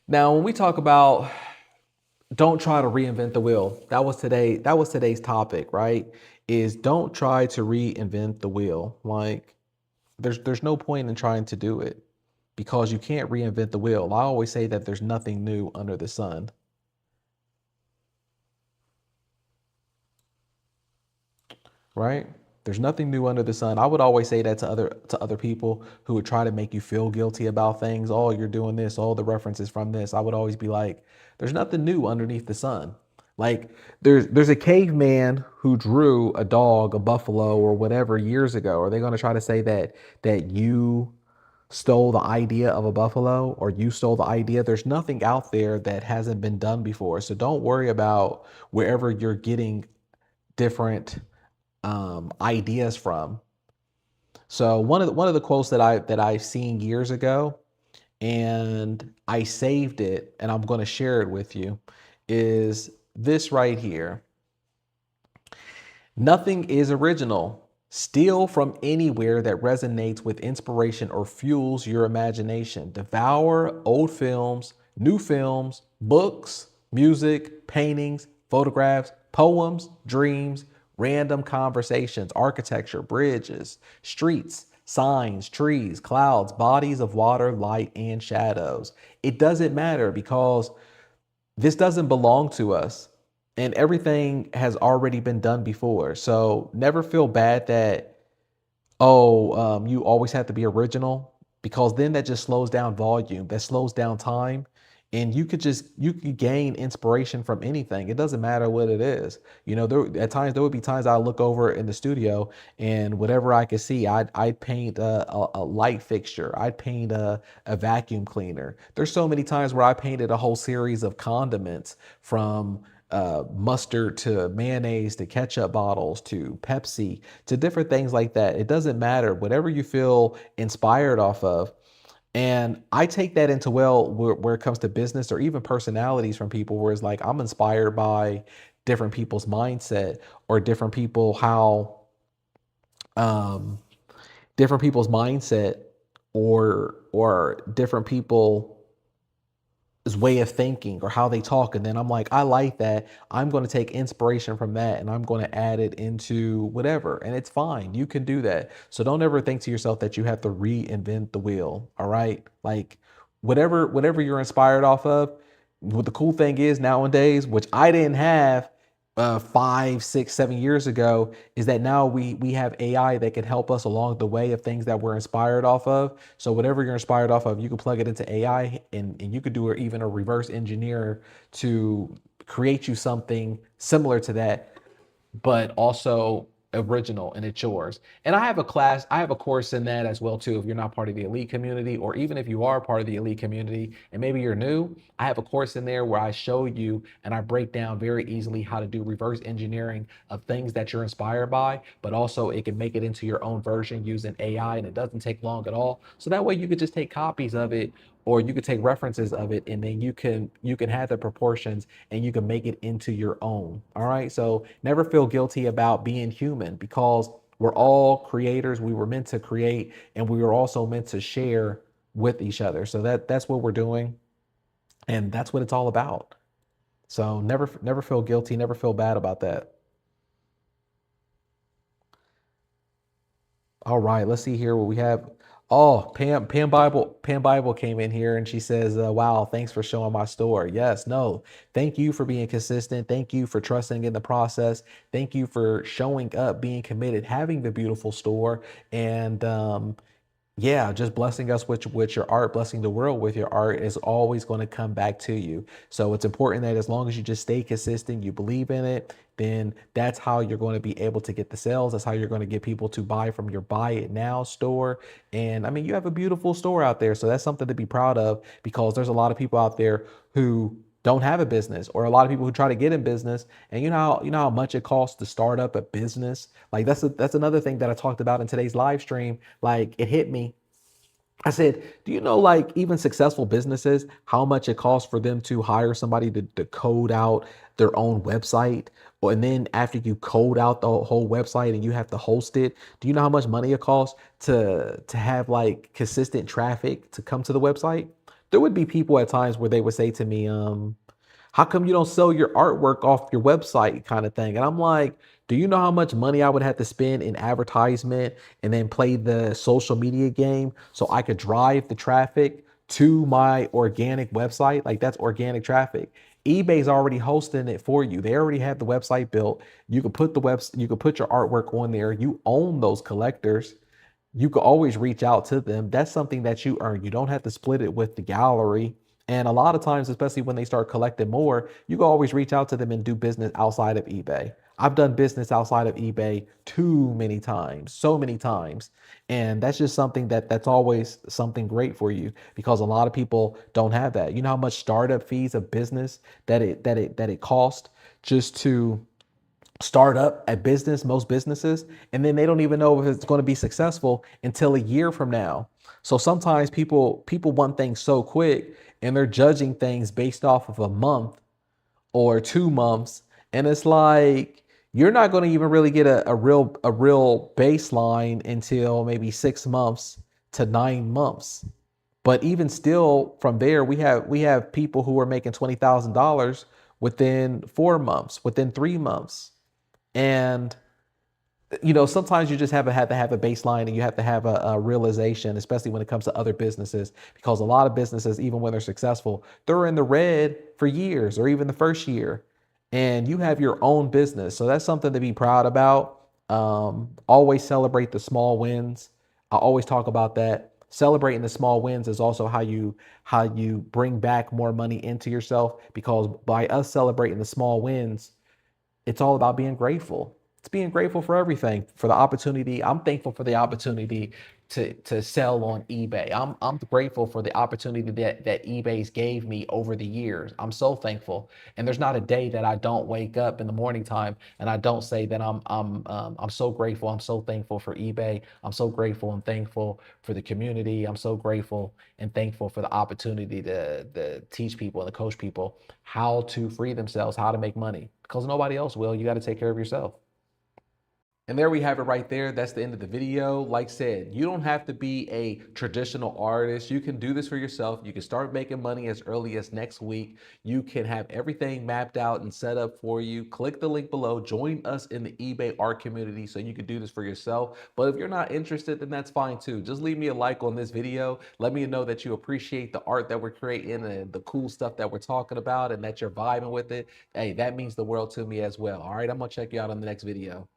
Now, when we talk about don't try to reinvent the wheel, that was today's topic, right? Is don't try to reinvent the wheel. Like there's no point in trying to do it because you can't reinvent the wheel. I always say that there's nothing new under the sun, right? There's nothing new under the sun. I would always say that to other people who would try to make you feel guilty about things. Oh, you're doing this, all the references from this. I would always be like, there's nothing new underneath the sun. Like there's a caveman who drew a dog, a buffalo, or whatever years ago. Are they going to try to say that you stole the idea of a buffalo or you stole the idea? There's nothing out there that hasn't been done before. So don't worry about wherever you're getting different ideas from. So one of the quotes that I've seen years ago, and I saved it, and I'm going to share it with you, is this right here. Nothing is original. Steal from anywhere that resonates with inspiration or fuels your imagination. Devour old films, books, music, paintings, photographs, poems, dreams, random conversations, architecture, bridges, streets, signs, trees, clouds, bodies of water, light, and shadows. It doesn't matter because this doesn't belong to us and everything has already been done before. So never feel bad that, you always have to be original because then that just slows down volume, that slows down time. And you could gain inspiration from anything. It doesn't matter what it is. At times there would be times I look over in the studio and whatever I could see, I'd paint a light fixture. I'd paint a vacuum cleaner. There's so many times where I painted a whole series of condiments from mustard to mayonnaise to ketchup bottles to Pepsi to different things like that. It doesn't matter. Whatever you feel inspired off of. And I take that into where it comes to business or even personalities from people where it's like I'm inspired by different people's mindset or um different people's mindset or different people way of thinking or how they talk. And then I'm like, I like that. I'm going to take inspiration from that and I'm going to add it into whatever. And it's fine. You can do that. So don't ever think to yourself that you have to reinvent the wheel. All right. Like whatever you're inspired off of. What the cool thing is nowadays, which I didn't have 5, 6, 7 years ago, is that now we have AI that can help us along the way of things that we're inspired off of. So whatever you're inspired off of, you can plug it into AI and you could do even a reverse engineer to create you something similar to that but also original and it's yours. And I have a course in that as well too. If you're not part of the elite community, or even if you are part of the elite community and maybe you're new, I have a course in there where I show you and I break down very easily how to do reverse engineering of things that you're inspired by, but also it can make it into your own version using AI and it doesn't take long at all. So that way you could just take copies of it or you could take references of it and then you can have the proportions and you can make it into your own. All right. So never feel guilty about being human because we're all creators. We were meant to create and we were also meant to share with each other. So that's what we're doing. And that's what it's all about. So never feel guilty, never feel bad about that. All right, let's see here what we have. Oh, Pam Bible came in here and she says, "Wow, thanks for showing my store." Yes, no, thank you for being consistent. Thank you for trusting in the process. Thank you for showing up, being committed, having the beautiful store, and yeah, just blessing us with your art, blessing the world with your art is always going to come back to you. So it's important that as long as you just stay consistent, you believe in it, then that's how you're going to be able to get the sales. That's how you're going to get people to buy from your Buy It Now store. And I mean, you have a beautiful store out there. So that's something to be proud of because there's a lot of people out there who don't have a business or a lot of people who try to get in business and you know how much it costs to start up a business. Like that's another thing that I talked about in today's live stream. Like it hit me. I said, do you know, like even successful businesses, how much it costs for them to hire somebody to code out their own website? Or, and then after you code out the whole website and you have to host it, do you know how much money it costs to have like consistent traffic to come to the website? There would be people at times where they would say to me, how come you don't sell your artwork off your website kind of thing? And I'm like, do you know how much money I would have to spend in advertisement and then play the social media game so I could drive the traffic to my organic website? Like that's organic traffic. eBay's already hosting it for you. They already have the website built. You can put you can put your artwork on there. You own those collectors. You could always reach out to them. That's something that you earn. You don't have to split it with the gallery. And a lot of times, especially when they start collecting more, you can always reach out to them and do business outside of eBay. I've done business outside of eBay too many times, so many times. And that's just something that's always something great for you because a lot of people don't have that. You know how much startup fees of business that it cost just to start up a business, most businesses, and then they don't even know if it's going to be successful until a year from now. So sometimes people want things so quick and they're judging things based off of a month or 2 months. And it's like you're not going to even really get a real baseline until maybe 6 months to 9 months. But even still, from there, we have people who are making $20,000 within 4 months, within 3 months. And sometimes you just have to have a baseline and you have to have a realization, especially when it comes to other businesses, because a lot of businesses, even when they're successful, they're in the red for years or even the first year. And you have your own business. So that's something to be proud about. Always celebrate the small wins. I always talk about that. Celebrating the small wins is also how you bring back more money into yourself, because by us celebrating the small wins, it's all about being grateful. It's being grateful for everything, for the opportunity. I'm thankful for the opportunity to sell on eBay. I'm grateful for the opportunity that eBay's gave me over the years. I'm so thankful. And there's not a day that I don't wake up in the morning time and I don't say that I'm so grateful. I'm so thankful for eBay. I'm so grateful and thankful for the community. I'm so grateful and thankful for the opportunity to teach people and to coach people how to free themselves, how to make money, because nobody else will. You got to take care of yourself. And there we have it right there. That's the end of the video. Like I said, you don't have to be a traditional artist. You can do this for yourself. You can start making money as early as next week. You can have everything mapped out and set up for you. Click the link below. Join us in the eBay art community so you can do this for yourself. But if you're not interested, then that's fine too. Just leave me a like on this video. Let me know that you appreciate the art that we're creating and the cool stuff that we're talking about and that you're vibing with it. Hey, that means the world to me as well. All right, I'm going to check you out on the next video.